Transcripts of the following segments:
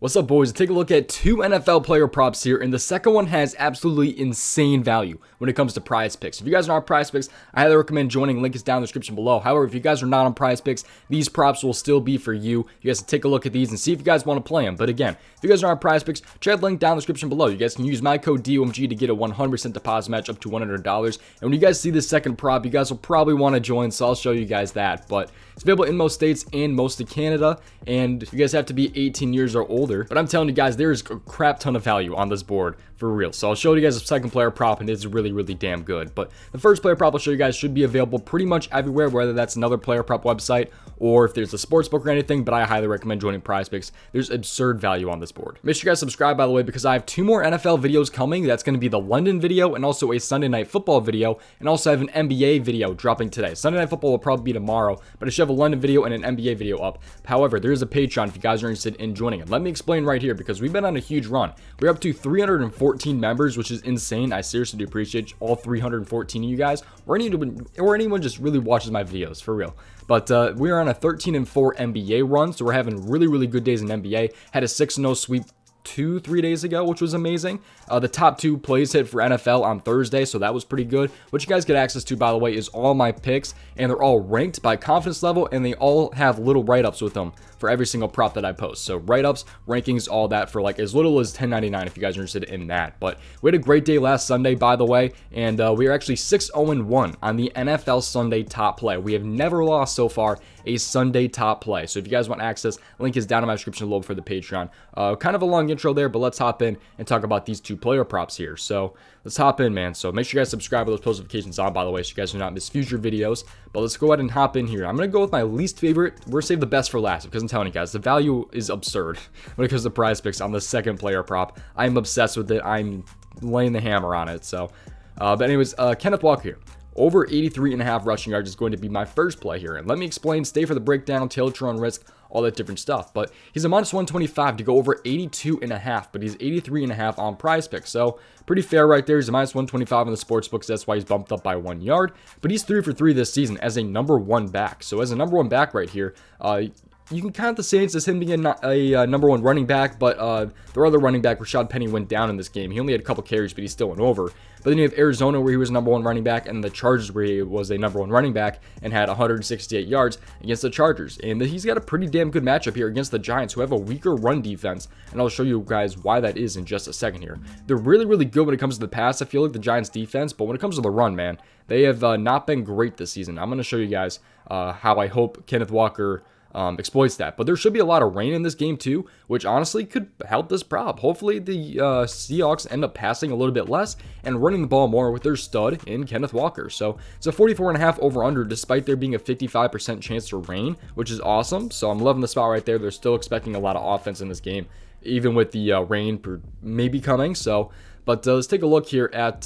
What's up, boys? Take a look at two NFL player props here, and the second one has absolutely insane value when it comes to prize picks. If you guys are on prize picks, I highly recommend joining. Link is down in the description below. However, if you guys are not on prize picks, these props will still be for you. You guys can take a look at these and see if you guys want to play them. But again, if you guys are on prize picks, check the link down in the description below. You guys can use my code DOMG to get a 100% deposit match up to $100. And when you guys see this second prop, you guys will probably want to join, so I'll show you guys that. But it's available in most states and most of Canada, and you guys have to be 18 years or older. But I'm telling you guys, there is a crap ton of value on this board for real. So I'll show you guys a second player prop, and it's really, really damn good. But the first player prop I'll show you guys should be available pretty much everywhere, whether that's another player prop website or if there's a sports book or anything. But I highly recommend joining Prize Picks. There's absurd value on this board. Make sure you guys subscribe, by the way, because I have two more NFL videos coming. That's going to be the London video and also a Sunday Night Football video, and also I have an NBA video dropping today. Sunday Night Football will probably be tomorrow, but I should have a London video and an NBA video up. However, there is a Patreon if you guys are interested in joining it. Let me explain right here, because we've been on a huge run. We're up to 314 members, which is insane. I seriously do appreciate all 314 of you guys, or anyone just really watches my videos, for real. But we are on a 13-4 NBA run, so we're having really, really good days in NBA. Had a 6-0 sweep 2-3 days ago, which was amazing. The top 2 plays hit for NFL on Thursday, so that was pretty good. What you guys get access to, by the way, is all my picks, and they're all ranked by confidence level, and they all have little write-ups with them for every single prop that I post. So write-ups, rankings, all that for like as little as $10.99 if you guys are interested in that. But we had a great day last Sunday, by the way, and we are actually 6-0-1 on the NFL Sunday top play. We have never lost so far a Sunday top play. So if you guys want access, link is down in my description below for the Patreon. Kind of a long intro there, but let's hop in and talk about these two player props here. So let's hop in, man. So make sure you guys subscribe with those post notifications on, by the way, so you guys do not miss future videos. But let's go ahead and hop in here. I'm going to go with my least favorite. We're saved the best for last, because I'm telling you guys, the value is absurd when it comes to prize picks on the second player prop. I'm obsessed with it. I'm laying the hammer on it. So, but anyways, Kenneth Walker here. Over 83.5 rushing yards is going to be my first play here. And let me explain, stay for the breakdown, tailor to your own risk, all that different stuff. But he's a minus 125 to go over 82.5, but he's 83.5 on prize picks. So pretty fair right there. He's a minus 125 in the sports books. That's why he's bumped up by 1 yard. But he's 3 for 3 this season as a number 1 back. So as a number 1 back right here, you can count the Saints as him being a number 1 running back, but their other running back, Rashad Penny, went down in this game. He only had a couple carries, but he still went over. But then you have Arizona, where he was number 1 running back, and the Chargers, where he was a number 1 running back and had 168 yards against the Chargers. And he's got a pretty damn good matchup here against the Giants, who have a weaker run defense, and I'll show you guys why that is in just a second here. They're really, really good when it comes to the pass, I feel like, the Giants defense, but when it comes to the run, man, they have not been great this season. I'm going to show you guys how I hope Kenneth Walker exploits that. But there should be a lot of rain in this game too, which honestly could help this prop. Hopefully the Seahawks end up passing a little bit less and running the ball more with their stud in Kenneth Walker. So it's a 44.5 over under, despite there being a 55% chance to rain, which is awesome. So I'm loving the spot right there. They're still expecting a lot of offense in this game, even with the rain maybe coming. So, but let's take a look here at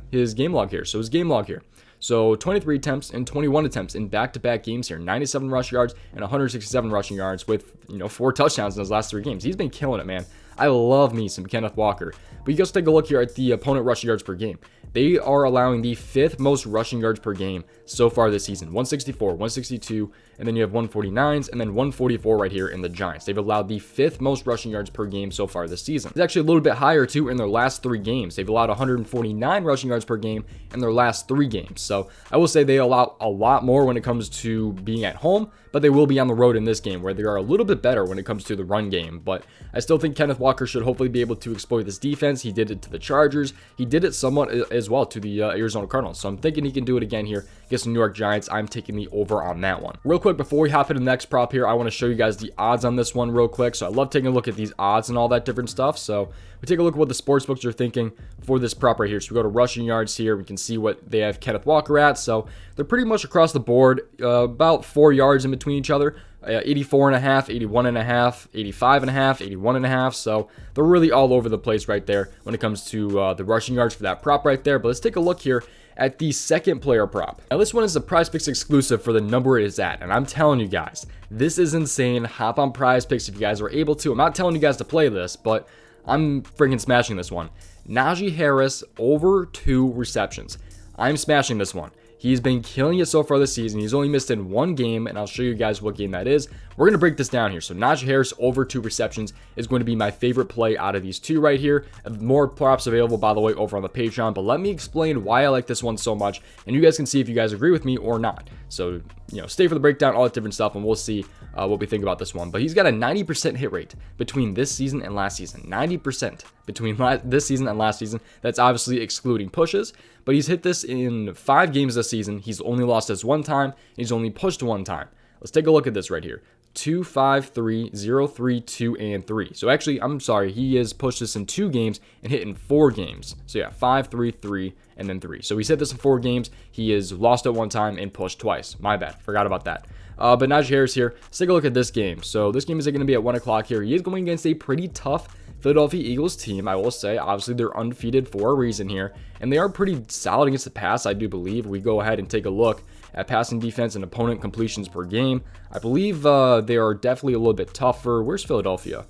his game log here. So his game log here. So 23 attempts and 21 attempts in back-to-back games here. 97 rush yards and 167 rushing yards with, 4 touchdowns in his last 3 games. He's been killing it, man. I love me some Kenneth Walker. But you guys take a look here at the opponent rushing yards per game. They are allowing the 5th most rushing yards per game so far this season. 164, 162, and then you have 149s, and then 144 right here in the Giants. They've allowed the 5th most rushing yards per game so far this season. It's actually a little bit higher too in their last 3 games. They've allowed 149 rushing yards per game in their last 3 games. So I will say they allow a lot more when it comes to being at home, but they will be on the road in this game, where they are a little bit better when it comes to the run game. But I still think Kenneth Walker should hopefully be able to exploit this defense. He did it to the Chargers. He did it somewhat as well to the Arizona Cardinals. So I'm thinking he can do it again here against the New York Giants. I'm taking the over on that one. Real quick, before we hop into the next prop here, I want to show you guys the odds on this one real quick. So I love taking a look at these odds and all that different stuff. So we take a look at what the sports books are thinking for this prop right here. So we go to rushing yards here. We can see what they have Kenneth Walker at. So they're pretty much across the board, about 4 yards in between each other. 84.5, 81.5, 85.5, 81.5. So they're really all over the place right there when it comes to the rushing yards for that prop right there. But let's take a look here at the second player prop. Now this one is a Prize Picks exclusive for the number it is at, and I'm telling you guys, this is insane. Hop on Prize Picks if you guys are able to. I'm not telling you guys to play this, but I'm freaking smashing this one. Naji Harris over 2 receptions. I'm smashing this one. He's been killing it so far this season. He's only missed in one game, and I'll show you guys what game that is. We're going to break this down here. So Naji Harris over 2 receptions is going to be my favorite play out of these two right here. More props available, by the way, over on the Patreon, but let me explain why I like this one so much, and you guys can see if you guys agree with me or not. So, stay for the breakdown, all that different stuff, and we'll see what we think about this one. But he's got a 90% hit rate between this season and last season. 90% between this season and last season. That's obviously excluding pushes, but he's hit this in 5 games this season. He's only lost this one time. He's only pushed one time. Let's take a look at this right here. 2, 5, 3, 0, 3, 2, and 3. So actually, I'm sorry, he has pushed this in 2 games and hit in 4 games. So yeah, 5, 3, 3, and then 3. So he's hit this in 4 games. He has lost it one time and pushed twice. My bad, forgot about that. But Naji Harris here, let's take a look at this game. So this game is going to be at 1 o'clock here. He is going against a pretty tough Philadelphia Eagles team, I will say. Obviously, they're undefeated for a reason here, and they are pretty solid against the pass, I do believe. We go ahead and take a look at passing defense and opponent completions per game. I believe they are definitely a little bit tougher. Where's Philadelphia?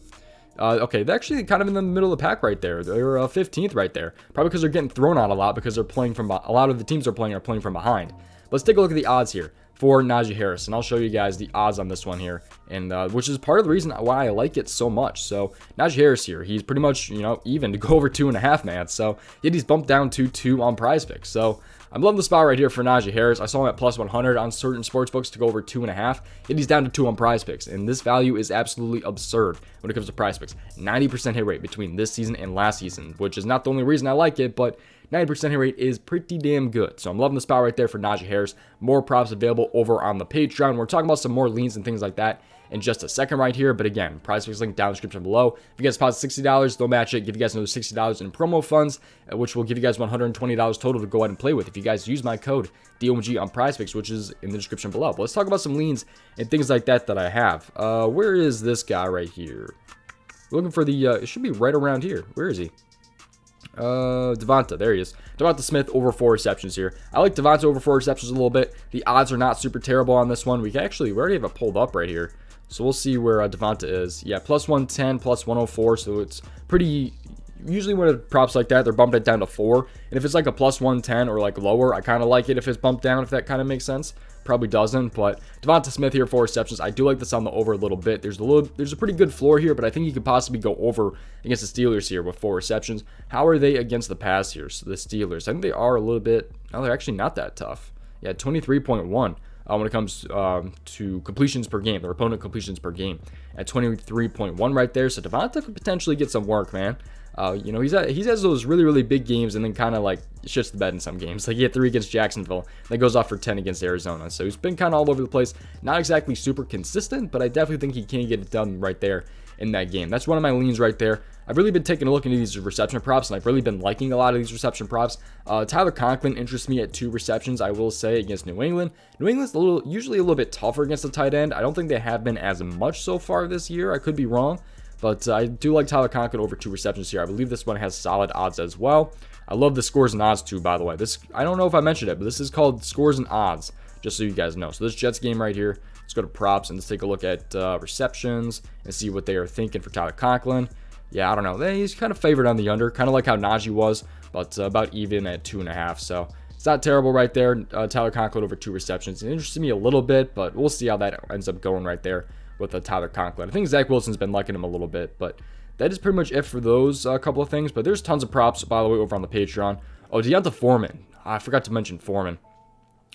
Okay, they're actually kind of in the middle of the pack right there. They're 15th right there. Probably because they're getting thrown out a lot because they're playing from a lot of the teams are playing from behind. Let's take a look at the odds here for Naji Harris, and I'll show you guys the odds on this one here, and which is part of the reason why I like it so much. So Naji Harris here, he's pretty much even to go over 2.5, man. So yet he's bumped down to 2 on prizepicks. So I'm loving the spot right here for Naji Harris. I saw him at plus 100 on certain sports books to go over 2.5. Yet he's down to 2 on prizepicks, and this value is absolutely absurd when it comes to prizepicks. 90% hit rate between this season and last season, which is not the only reason I like it, but 90% hit rate is pretty damn good. So I'm loving the spot right there for Naji Harris. More props available over on the Patreon. We're talking about some more leans and things like that in just a second right here. But again, prizepicks link down in the description below. If you guys deposit $60, they'll match it. Give you guys another $60 in promo funds, which will give you guys $120 total to go ahead and play with if you guys use my code DOMG on prizepicks, which is in the description below. But let's talk about some leans and things like that I have. Where is this guy right here? We're looking for the, it should be right around here. Where is he? Devonta, there he is. Devonta Smith over 4 receptions here. I like Devonta over 4 receptions a little bit. The odds are not super terrible on this one. We already have it pulled up right here. So we'll see where Devonta is. Yeah, plus 110, plus 104. So it's pretty, usually when it props like that, they're bumped it down to 4. And if it's like a plus 110 or like lower, I kind of like it if it's bumped down, if that kind of makes sense. Probably doesn't, but Devonta Smith here, 4 receptions. I do like this on the over a little bit. There's a pretty good floor here, but I think you could possibly go over against the Steelers here with 4 receptions. How are they against the pass here? So the Steelers, I think they are a little bit, no, they're actually not that tough. Yeah, 23.1 when it comes to completions per game, their opponent completions per game at 23.1 right there. So Devonta could potentially get some work, man. He has those really big games and then kind of like shits the bed in some games. Like he had 3 against Jacksonville, and then goes off for 10 against Arizona. So he's been kind of all over the place. Not exactly super consistent, but I definitely think he can get it done right there in that game. That's one of my leans right there. I've really been taking a look into these reception props, and I've really been liking a lot of these reception props. Tyler Conklin interests me at 2 receptions, I will say, against New England. New England's usually a little bit tougher against the tight end. I don't think they have been as much so far this year. I could be wrong. But I do like Tyler Conklin over 2 receptions here. I believe this one has solid odds as well. I love the scores and odds too, by the way. This, I don't know if I mentioned it, but this is called scores and odds, just so you guys know. So this Jets game right here, let's go to props and let's take a look at receptions and see what they are thinking for Tyler Conklin. Yeah, I don't know. He's kind of favored on the under, kind of like how Naji was, but about even at 2.5. So it's not terrible right there. Tyler Conklin over 2 receptions. It interests me a little bit, but we'll see how that ends up going right there with Tyler Conklin. I think Zach Wilson's been liking him a little bit, but that is pretty much it for those couple of things. But there's tons of props, by the way, over on the Patreon. Oh, Deonta Foreman. I forgot to mention Foreman.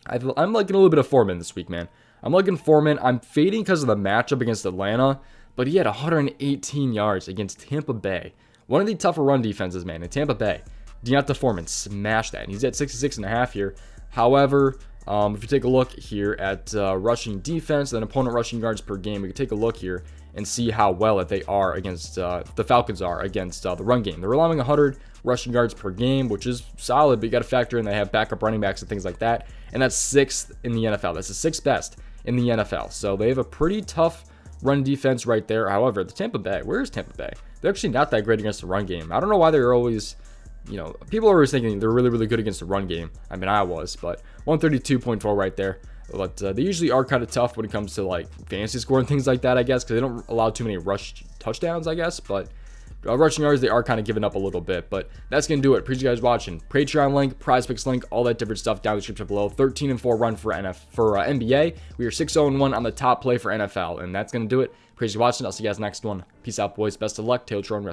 I'm liking a little bit of Foreman this week, man. I'm liking Foreman. I'm fading because of the matchup against Atlanta, but he had 118 yards against Tampa Bay. One of the tougher run defenses, man, in Tampa Bay. Deonta Foreman smashed that, and he's at 66.5 here. However, if you take a look here at rushing defense and opponent rushing yards per game, we can take a look here and see how well that they are against the Falcons are against the run game. They're allowing 100 rushing yards per game, which is solid, but you got to factor in they have backup running backs and things like that, and that's 6th in the NFL. That's the 6th best in the NFL. So they have a pretty tough run defense right there. However, the Tampa Bay, where is Tampa Bay? They're actually not that great against the run game. I don't know why they're always, people are always thinking they're really good against the run game. I mean, I was, but 132.4 right there. But they usually are kind of tough when it comes to like fantasy score and things like that, I guess, because they don't allow too many rush touchdowns, I guess. But rushing yards, they are kind of giving up a little bit. But that's going to do it. Appreciate you guys watching. Patreon link, PrizePicks link, all that different stuff down in the description below. 13-4 run for NBA. We are 6-0-1 on the top play for NFL. And that's going to do it. Appreciate you watching. I'll see you guys next one. Peace out, boys. Best of luck. Tail Tron Wrestling.